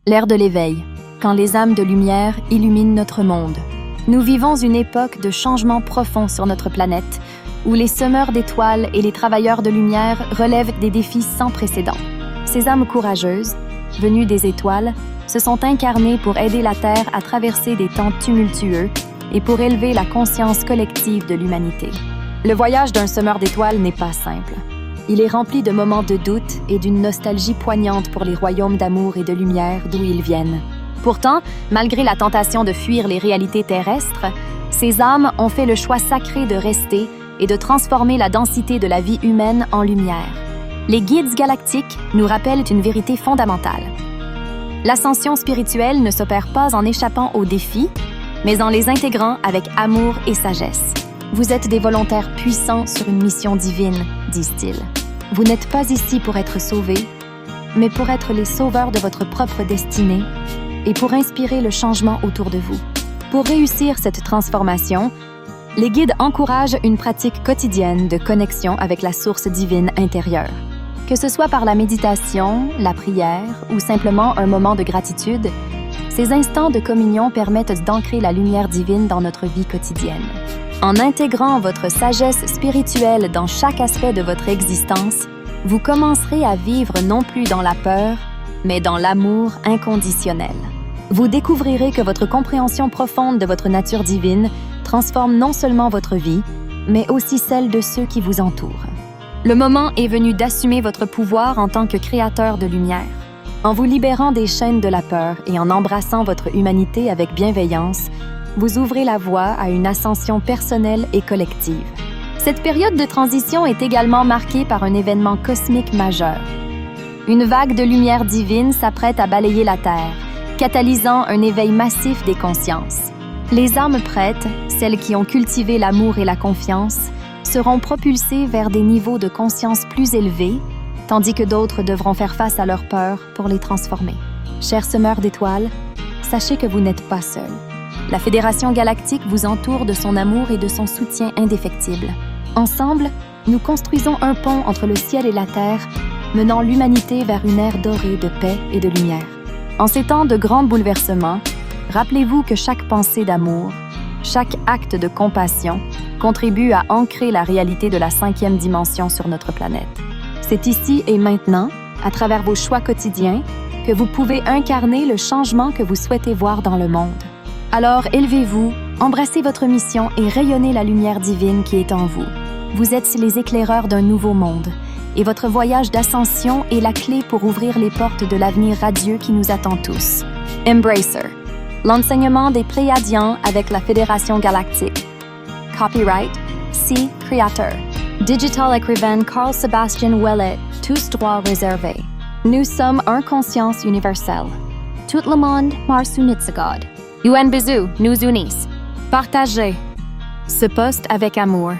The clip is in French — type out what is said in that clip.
L'ère de l'éveil, quand les âmes de lumière illuminent notre monde. Nous vivons une époque de changement profond sur notre planète, où les semeurs d'étoiles et les travailleurs de lumière relèvent des défis sans précédent. Ces âmes courageuses, venues des étoiles, se sont incarnées pour aider la Terre à traverser des temps tumultueux et pour élever la conscience collective de l'humanité. Le voyage d'un semeur d'étoiles n'est pas simple. Il est rempli de moments de doute et d'une nostalgie poignante pour les royaumes d'amour et de lumière d'où ils viennent. Pourtant, malgré la tentation de fuir les réalités terrestres, ces âmes ont fait le choix sacré de rester et de transformer la densité de la vie humaine en lumière. Les guides galactiques nous rappellent une vérité fondamentale. L'ascension spirituelle ne s'opère pas en échappant aux défis, mais en les intégrant avec amour et sagesse. Vous êtes des volontaires puissants sur une mission divine, disent-ils. Vous n'êtes pas ici pour être sauvés, mais pour être les sauveurs de votre propre destinée et pour inspirer le changement autour de vous. Pour réussir cette transformation, les guides encouragent une pratique quotidienne de connexion avec la source divine intérieure. Que ce soit par la méditation, la prière ou simplement un moment de gratitude, ces instants de communion permettent d'ancrer la lumière divine dans notre vie quotidienne. En intégrant votre sagesse spirituelle dans chaque aspect de votre existence, vous commencerez à vivre non plus dans la peur, mais dans l'amour inconditionnel. Vous découvrirez que votre compréhension profonde de votre nature divine transforme non seulement votre vie, mais aussi celle de ceux qui vous entourent. Le moment est venu d'assumer votre pouvoir en tant que créateur de lumière. En vous libérant des chaînes de la peur et en embrassant votre humanité avec bienveillance, vous ouvrez la voie à une ascension personnelle et collective. Cette période de transition est également marquée par un événement cosmique majeur. Une vague de lumière divine s'apprête à balayer la Terre, catalysant un éveil massif des consciences. Les âmes prêtes, celles qui ont cultivé l'amour et la confiance, seront propulsées vers des niveaux de conscience plus élevés, tandis que d'autres devront faire face à leurs peurs pour les transformer. Chers semeurs d'étoiles, sachez que vous n'êtes pas seuls. La Fédération galactique vous entoure de son amour et de son soutien indéfectible. Ensemble, nous construisons un pont entre le ciel et la terre, menant l'humanité vers une ère dorée de paix et de lumière. En ces temps de grands bouleversements, rappelez-vous que chaque pensée d'amour, chaque acte de compassion contribue à ancrer la réalité de la 5e dimension sur notre planète. C'est ici et maintenant, à travers vos choix quotidiens, que vous pouvez incarner le changement que vous souhaitez voir dans le monde. Alors élevez-vous, embrassez votre mission et rayonnez la lumière divine qui est en vous. Vous êtes les éclaireurs d'un nouveau monde, et votre voyage d'ascension est la clé pour ouvrir les portes de l'avenir radieux qui nous attend tous. Embracer, l'enseignement des Pléiadiens avec la Fédération galactique. Copyright, C. Creator. Digital écrivain Carl Sebastian Ouellet, tous droits réservés. Nous sommes un conscience universelle. Tout le monde marche unitsagod. UN Bisou, nous unissent. Partagez ce post avec amour.